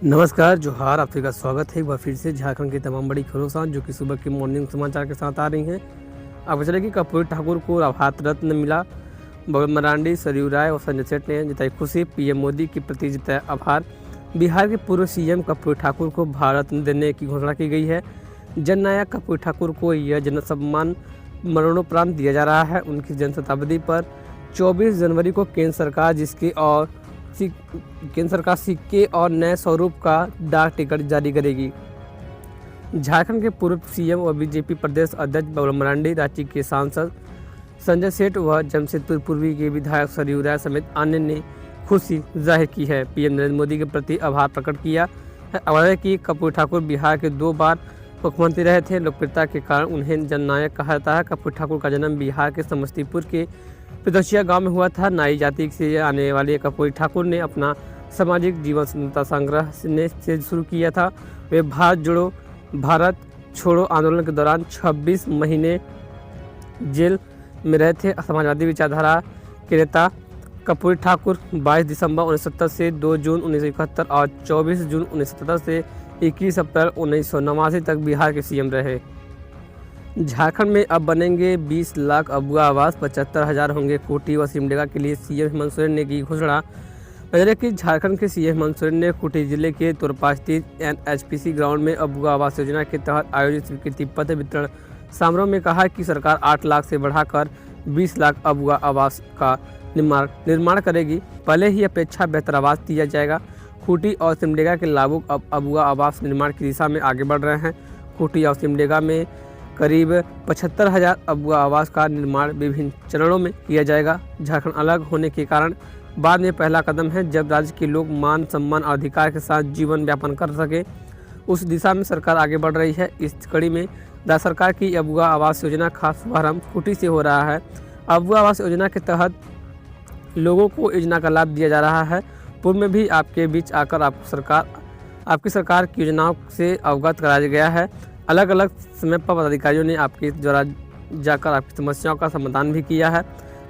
नमस्कार, जोहार। आप सभी का स्वागत है एक बार फिर से झारखंड की तमाम बड़ी खबरों के साथ, जो कि सुबह के मॉर्निंग समाचार के साथ आ रही हैं। आपको चले कि कर्पूरी ठाकुर को भारत रत्न मिला। बबल मरांडी, सरयू राय और संजय सेठ ने जताई खुशी। पीएम मोदी के प्रति जताया आभार। बिहार के पूर्व सीएम कर्पूरी ठाकुर को भारत रत्न देने की घोषणा की गई है। जननायक कर्पूरी ठाकुर को यह जन सम्मान मरणोपरांत दिया जा रहा है। उनकी जन्म शताब्दी पर 24 जनवरी को केंद्र सरकार सिक्के और नए स्वरूप का डाक टिकट जारी करेगी। झारखंड के पूर्व सीएम और बीजेपी प्रदेश अध्यक्ष बबल मरांडी, रांची के सांसद संजय सेठ व जमशेदपुर पूर्वी के विधायक सरयू राय समेत अन्य ने खुशी जाहिर की है। पीएम नरेंद्र मोदी के प्रति आभार प्रकट किया है। आभार कि कर्पूरी ठाकुर बिहार के 2 बार मुख्यमंत्री रहे थे। लोकप्रियता के कारण उन्हें जननायक कहा जाता है। कर्पूरी ठाकुर का जन्म बिहार के समस्तीपुर के पिदोसिया गांव में हुआ था। नाई जाति से आने वाले कर्पूरी ठाकुर ने अपना सामाजिक जीवन स्वतंत्रता संग्रह से शुरू किया था। वे भारत छोड़ो आंदोलन के दौरान 26 महीने जेल में रहे थे। समाजवादी विचारधारा के नेता कर्पूरी ठाकुर 22 दिसंबर 1970 से 2 जून 1971 और 24 जून 1977 से 21 अप्रैल 1989 तक बिहार के सीएम रहे। झारखंड में अब बनेंगे 20 लाख अबुआ आवास, 75,000 होंगे खूंटी व सिमडेगा के लिए। सीएम हेमंत सोरेन ने की घोषणा। पहले कि झारखंड के सीएम हेमंत सोरेन ने खूंटी जिले के तोरपा स्थित एनएचपीसी ग्राउंड में अबुआ आवास योजना के तहत आयोजित स्वीकृति पत्र वितरण समारोह में कहा कि सरकार 8 लाख से बढ़ाकर 20 लाख अबुआ आवास का निर्माण करेगी। पहले ही अपेक्षा बेहतर आवास दिया जाएगा। खूंटी और सिमडेगा के लाभुक अब अबुआ आवास निर्माण की दिशा में आगे बढ़ रहे हैं। खूंटी और सिमडेगा में करीब 75,000 अबुआ आवास का निर्माण विभिन्न चरणों में किया जाएगा। झारखंड अलग होने के कारण बाद में पहला कदम है, जब राज्य के लोग मान, सम्मान और अधिकार के साथ जीवन यापन कर सके। उस दिशा में सरकार आगे बढ़ रही है। इस कड़ी में राज्य सरकार की अबुआ आवास योजना का शुभारंभ खूंटी से हो रहा है। अबुआ आवास योजना के तहत लोगों को योजना का लाभ दिया जा रहा है। पूर्व में भी आपके बीच आकर आपकी सरकार की योजनाओं से अवगत कराया गया है। अलग अलग समय पर पदाधिकारियों ने आपके द्वारा जाकर आपकी समस्याओं का समाधान भी किया है।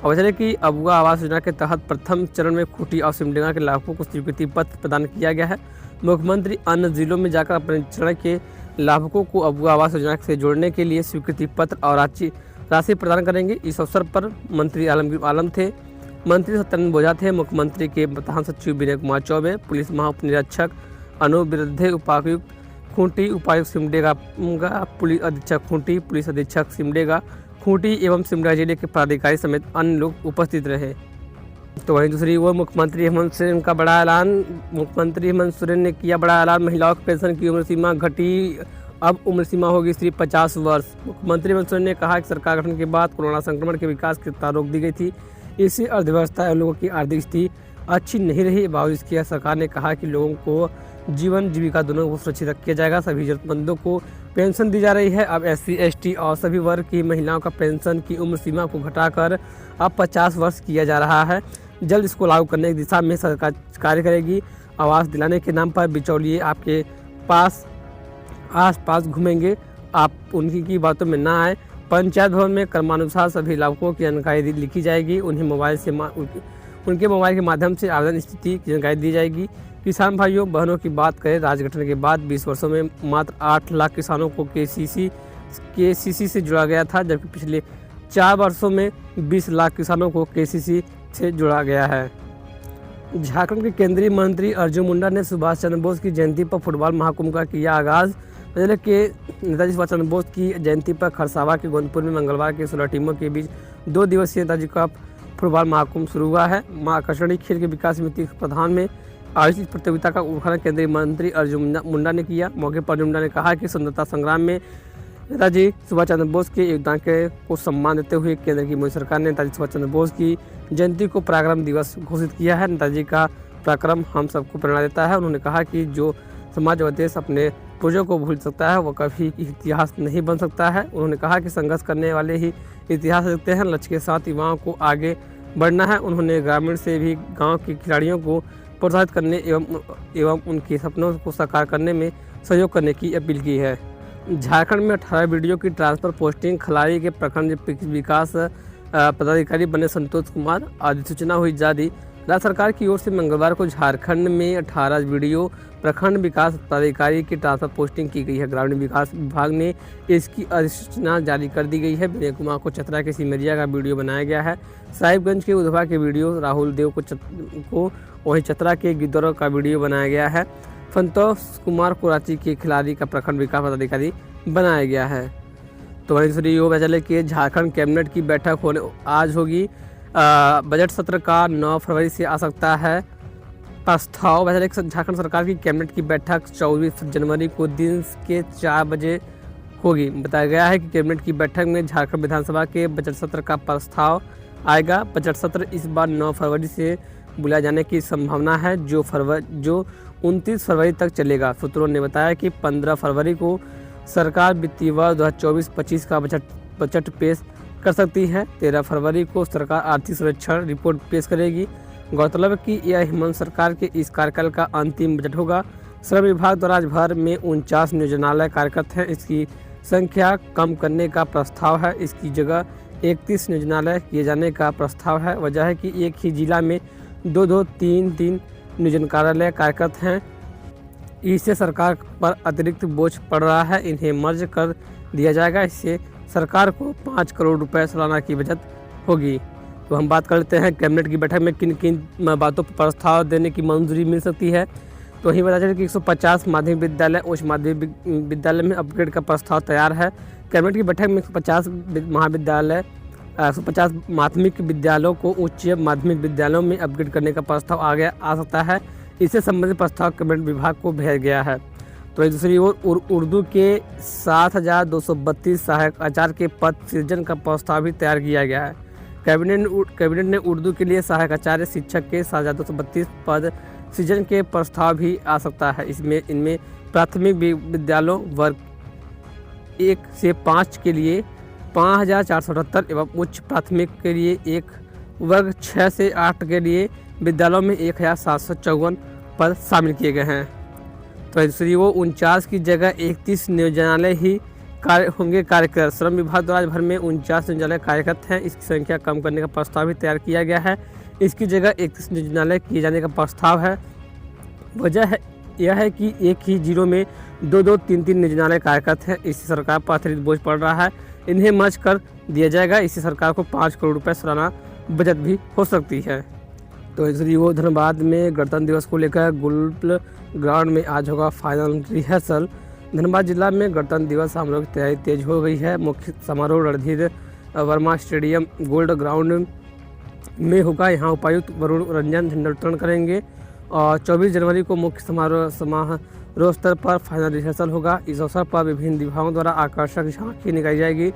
और चले कि अबुआ आवास योजना के तहत प्रथम चरण में खूंटी और सिमडेगा के लाभुकों को स्वीकृति पत्र प्रदान किया गया है। मुख्यमंत्री अन्य जिलों में जाकर अपने चरण के लाभुकों को अबुआ आवास योजना से जोड़ने के लिए स्वीकृति पत्र और राशि प्रदान करेंगे। इस अवसर पर मंत्री आलमगीर आलम थे, मंत्री सत्यानंद भोजा थे, मुख्यमंत्री के प्रधान सचिव विनय कुमार चौबे, पुलिस महाउपनिरीक्षक अनूप बिरद्धे, उपायुक्त खूंटी, उपायुक्त सिमडेगा, पुलिस अधीक्षक खूंटी, पुलिस अधीक्षक सिमडेगा, खूंटी एवं सिमडेगा जिले के पदाधिकारी समेत अन्य लोग उपस्थित रहे। तो वहीं दूसरी ओर मुख्यमंत्री हेमंत सोरेन का बड़ा ऐलान। मुख्यमंत्री हेमंत सोरेन ने किया बड़ा ऐलान। महिलाओं की पेंशन की उम्र सीमा घटी, अब उम्र सीमा होगी सिर्फ 50 वर्ष। मुख्यमंत्री हेमंत सोरेन ने कहा कि सरकार गठन के बाद कोरोना संक्रमण के विकास की रफ्तार रोक दी गई थी। इससे अर्थव्यवस्था एवं लोगों की आर्थिक स्थिति अच्छी नहीं रही। बावजूद इसके सरकार ने कहा कि लोगों को जीवन जीविका दोनों को सुरक्षित रखा जाएगा। सभी जरूरतमंदों को पेंशन दी जा रही है। अब SC, ST और सभी वर्ग की महिलाओं का पेंशन की उम्र सीमा को घटाकर अब 50 वर्ष किया जा रहा है। जल्द इसको लागू करने की दिशा में सरकार कार्य करेगी। आवास दिलाने के नाम पर बिचौलिए आपके आस-पास घूमेंगे, आप उनकी की बातों में ना आए। पंचायत भवन में क्रमानुसार सभी लाभुकों की जानकारी लिखी जाएगी। उनके मोबाइल के माध्यम से आवेदन स्थिति की जानकारी दी जाएगी। किसान भाइयों बहनों की बात करें, राज्य गठन के बाद 20 वर्षों में मात्र 8 लाख किसानों को KCC से जुड़ा गया था, जबकि पिछले 4 वर्षों में 20 लाख किसानों को KCC से जुड़ा गया है। झारखंड के केंद्रीय मंत्री अर्जुन मुंडा ने सुभाष चंद्र बोस की जयंती पर फुटबॉल महाकुंभ का किया आगाज। जिले के नेताजी सुभाष चंद्र बोस की जयंती पर खरसावा के गोंदपुर में मंगलवार के 16 टीमों के बीच 2 दिवसीय नेताजी कप फुटबॉल महाकुंभ शुरू हुआ है। मां आकर्षणी खेल के विकास समिति के प्रधान में आयोजित प्रतियोगिता का उद्घाटन केंद्रीय मंत्री अर्जुन मुंडा ने किया। मौके पर अर्जुन मुंडा ने कहा कि स्वतंत्रता संग्राम में नेताजी सुभाष चंद्र बोस के योगदान को सम्मान देते हुए केंद्र की मोदी सरकार ने नेताजी सुभाष चंद्र बोस की जयंती को पराक्रम दिवस घोषित किया है। नेताजी का पराक्रम हम सबको प्रेरणा देता है। उन्होंने कहा कि जो समाज व देश अपने पूर्वजों को भूल सकता है वो कभी इतिहास नहीं बन सकता है। उन्होंने कहा कि संघर्ष करने वाले ही इतिहास रखते हैं। लक्ष्य के साथ युवाओं को आगे बढ़ना है। उन्होंने ग्रामीण से भी गाँव के खिलाड़ियों को प्रोत्साहित करने एवं उनके सपनों को साकार करने में सहयोग करने की अपील की है। झारखंड में 18 वीडियो की ट्रांसफर पोस्टिंग। खलारी के प्रखंड विकास पदाधिकारी बने संतोष कुमार। अधिसूचना हुई जारी। राज्य सरकार की ओर से मंगलवार को झारखंड में 18 वीडियो प्रखंड विकास पदाधिकारी की ट्रांसफर पोस्टिंग की गई है। ग्रामीण विकास विभाग ने इसकी अधिसूचना जारी कर दी गई है। विनय कुमार को चतरा के सिमरिया का वीडियो बनाया गया है। साहिबगंज के उधवा के वीडियो, राहुल देव को वहीं चतरा के गिद्धौर का वीडियो बनाया गया है। संतोष कुमार को रांची के खिलाड़ी का प्रखंड विकास पदाधिकारी बनाया गया है। तो वहीं दूसरी ओर चले कि झारखंड कैबिनेट की बैठक आज होगी। बजट सत्र का 9 फरवरी से आ सकता है प्रस्ताव। वैसे झारखंड सरकार की कैबिनेट की बैठक 24 जनवरी को दिन के 4 बजे होगी। बताया गया है कि कैबिनेट की बैठक में झारखंड विधानसभा के बजट सत्र का प्रस्ताव आएगा। बजट सत्र इस बार 9 फरवरी से बुलाए जाने की संभावना है, जो 29 फरवरी तक चलेगा। सूत्रों ने बताया कि 15 फरवरी को सरकार वित्तीय वर्ष 2024-25 का बजट पेश कर सकती है। 13 फरवरी को सरकार आर्थिक सर्वेक्षण रिपोर्ट पेश करेगी। गौरतलब है कि यह हेमंत सरकार के इस कार्यकाल का अंतिम बजट होगा। श्रम विभाग द्वारा राज्य भर में 49 नियोजनालय कार्यरत हैं। इसकी संख्या कम करने का प्रस्ताव है। इसकी जगह 31 नियोजनालय किए जाने का प्रस्ताव है। वजह है कि एक ही जिला में 2-2, 3-3 नियोजन कार्यालय कार्यरत हैं। इससे सरकार पर अतिरिक्त बोझ पड़ रहा है। इन्हें मर्ज कर दिया जाएगा। इससे सरकार को 5 करोड़ रुपए सालाना की बचत होगी। तो हम बात कर लेते हैं कैबिनेट की बैठक में किन किन बातों पर प्रस्ताव देने की मंजूरी मिल सकती है। तो वहीं बता चले कि 150 माध्यमिक विद्यालय, उच्च माध्यमिक विद्यालय में अपग्रेड का प्रस्ताव तैयार है। कैबिनेट की बैठक में 150 महाविद्यालय 150 माध्यमिक विद्यालयों को उच्च माध्यमिक विद्यालयों में अपग्रेड करने का प्रस्ताव आ सकता है। इससे संबंधित प्रस्ताव कैबिनेट विभाग को भेजा गया है। तो दूसरी ओर उर्दू के 7,232 सहायक आचार्य के पद सृजन का प्रस्ताव भी तैयार किया गया है। कैबिनेट ने उर्दू के लिए सहायक आचार्य शिक्षक के 7,232 पद सृजन के प्रस्ताव भी आ सकता है। इनमें प्राथमिक विद्यालयों वर्ग 1 से 5 के लिए 5,478 एवं उच्च प्राथमिक के लिए एक वर्ग 6 से 8 के लिए विद्यालयों में 1,754 पद शामिल किए गए हैं। तो दूसरी वो 49 की जगह 31 नियोजनालय ही होंगे कार्यरत। श्रम विभाग द्वारा भर में 49 नियोजनालय कार्यरत हैं। इसकी संख्या कम करने का प्रस्ताव भी तैयार किया गया है। इसकी जगह 31 नियोजनालय किए जाने का प्रस्ताव है। वजह यह है कि एक ही जिलों में 2-2, 3-3 नियोजनालय कार्यरत हैं। इससे सरकार पर अतिरिक्त बोझ पड़ रहा है। इन्हें मर्ज कर दिया जाएगा। इससे सरकार को 5 करोड़ रुपये सालाना बचत भी हो सकती है। तो इसलिए वो धनबाद में गणतंत्र दिवस को लेकर गुल्प ग्राउंड में आज होगा फाइनल रिहर्सल। धनबाद जिला में गणतंत्र दिवस समारोह की तैयारी तेज हो गई है। मुख्य समारोह Randhir Verma stadium gold ground में होगा। यहाँ उपायुक्त वरुण रंजन झंडोत्तोलन करेंगे और 24 जनवरी को मुख्य समारोह स्तर पर फाइनल रिहर्सल होगा। इस अवसर पर विभिन्न विभागों द्वारा आकर्षक झांकी निकाली जाएगी।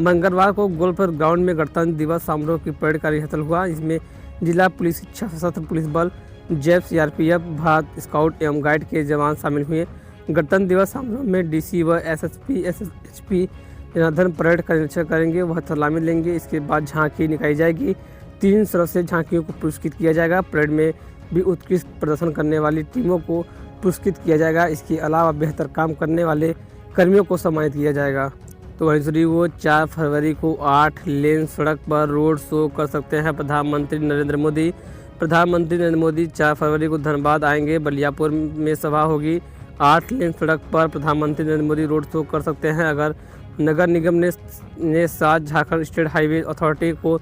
मंगलवार को गोल्फ ग्राउंड में गणतंत्र दिवस समारोह की परेड का रिहर्सल हुआ। इसमें जिला पुलिस शिक्षा, सशस्त्र पुलिस बल, जैप, सीआरपीएफ, भारत स्काउट एवं गाइड के जवान शामिल हुए। गणतंत्र दिवस समारोह में डीसी व एसएसपी जनार्दन परेड का निरीक्षण करेंगे, वह सलामी लेंगे। इसके बाद झांकी निकाली जाएगी। 3 तरह से झांकियों को पुरस्कृत किया जाएगा। परेड में भी उत्कृष्ट प्रदर्शन करने वाली टीमों को पुरस्कृत किया जाएगा। इसके अलावा बेहतर काम करने वाले कर्मियों को सम्मानित किया जाएगा। तो वहीं वो 4 फरवरी को 8 लेन सड़क पर रोड शो कर सकते हैं प्रधानमंत्री नरेंद्र मोदी। प्रधानमंत्री नरेंद्र मोदी 4 फरवरी को धनबाद आएंगे। बलियापुर में सभा होगी। 8 लेन सड़क पर प्रधानमंत्री नरेंद्र मोदी रोड शो कर सकते हैं। अगर नगर निगम ने 7 झारखंड स्टेट हाईवे अथॉरिटी को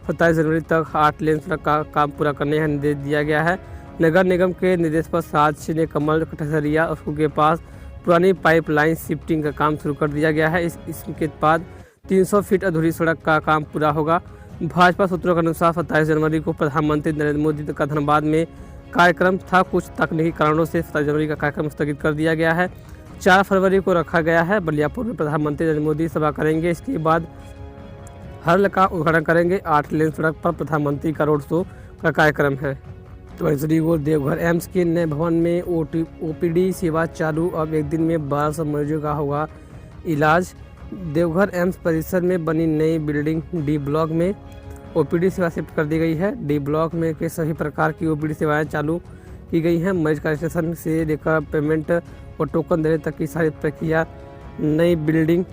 27 जनवरी तक 8 लेन सड़क का काम पूरा करने का निर्देश दिया गया है। नगर निगम के निर्देश पर 7 ने कमल कटहरिया स्कूल के पास पुरानी पाइपलाइन शिफ्टिंग का काम शुरू कर दिया गया है। इसके बाद 300 फीट अधूरी सड़क का काम पूरा होगा। भाजपा सूत्रों के अनुसार 27 जनवरी को प्रधानमंत्री नरेंद्र मोदी का धनबाद में कार्यक्रम था। कुछ तकनीकी कारणों से 27 जनवरी का कार्यक्रम स्थगित कर दिया गया है। 4 फरवरी को रखा गया है। बलियापुर में प्रधानमंत्री नरेंद्र मोदी सभा करेंगे। इसके बाद हर्ल का उद्घाटन करेंगे। 8 लेन सड़क पर प्रधानमंत्री का रोड शो का कार्यक्रम है। तो ऐसे वो देवघर एम्स के नए भवन में ओपीडी सेवा चालू। अब एक दिन में 1200 मरीजों का होगा इलाज। देवघर एम्स परिसर में बनी नई बिल्डिंग डी ब्लॉक में ओपीडी सेवा शिफ्ट कर दी गई है। डी ब्लॉक में के सभी प्रकार की ओपीडी सेवाएं चालू की गई हैं। मरीज का रजिस्ट्रेशन से लेकर पेमेंट और टोकन देने तक की सारी प्रक्रिया नई बिल्डिंग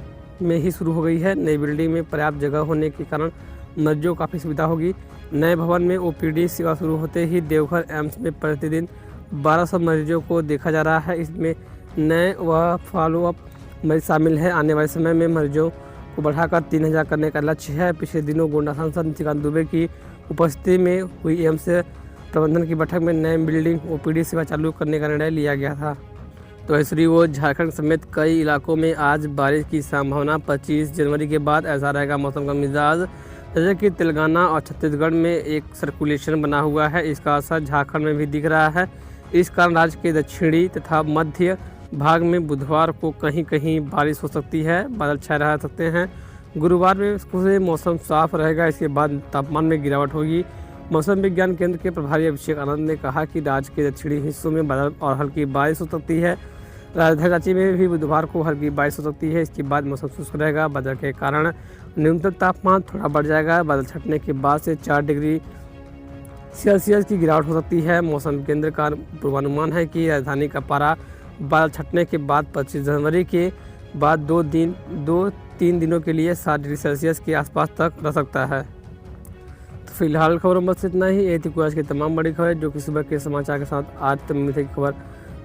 में ही शुरू हो गई है। नई बिल्डिंग में पर्याप्त जगह होने के कारण मरीजों को काफ़ी सुविधा होगी। नए भवन में ओपीडी सेवा शुरू होते ही देवघर एम्स में प्रतिदिन 1200 मरीजों को देखा जा रहा है। इसमें नए व फॉलोअप मरीज शामिल है। आने वाले समय में मरीजों को बढ़ाकर 3000 करने का लक्ष्य है। पिछले दिनों गोंडा सांसद निशिकांत दुबे की उपस्थिति में हुई एम्स प्रबंधन की बैठक में नए बिल्डिंग ओपीडी सेवा चालू करने का निर्णय लिया गया था। तो दूसरी ओर झारखंड समेत कई इलाकों में आज बारिश की संभावना। 25 जनवरी के बाद ऐसा रहेगा मौसम का मिजाज। जैसे कि तेलंगाना और छत्तीसगढ़ में एक सर्कुलेशन बना हुआ है, इसका असर झारखंड में भी दिख रहा है। इस कारण राज्य के दक्षिणी तथा मध्य भाग में बुधवार को कहीं कहीं बारिश हो सकती है, बादल छाए रह सकते हैं। गुरुवार में से मौसम साफ रहेगा, इसके बाद तापमान में गिरावट होगी। मौसम विज्ञान केंद्र के प्रभारी अभिषेक आनंद ने कहा कि राज्य के दक्षिणी हिस्सों में बादल और हल्की बारिश हो सकती है। राजधानी रांची में भी बुधवार को हल्की बारिश हो सकती है। इसके बाद मौसम शुष्क रहेगा। बादल के कारण न्यूनतम तापमान थोड़ा बढ़ जाएगा। बादल छटने के बाद से 4 डिग्री सेल्सियस की गिरावट हो सकती है। मौसम केंद्र का पूर्वानुमान है कि राजधानी का पारा बादल छटने के बाद 25 जनवरी के बाद 2-3 दिनों के लिए 7 डिग्री सेल्सियस के आसपास तक रह सकता है। तो फिलहाल खबरों बस इतना ही। ये थी कोई आज की तमाम बड़ी खबर जो कि सुबह के समाचार के साथ आज तक मिली थी। खबर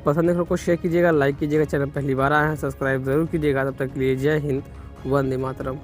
पसंद है को शेयर कीजिएगा, लाइक कीजिएगा, चैनल पहली बार आए हैं सब्सक्राइब जरूर कीजिएगा। तब तक के लिए जय हिंद, वंदे मातरम।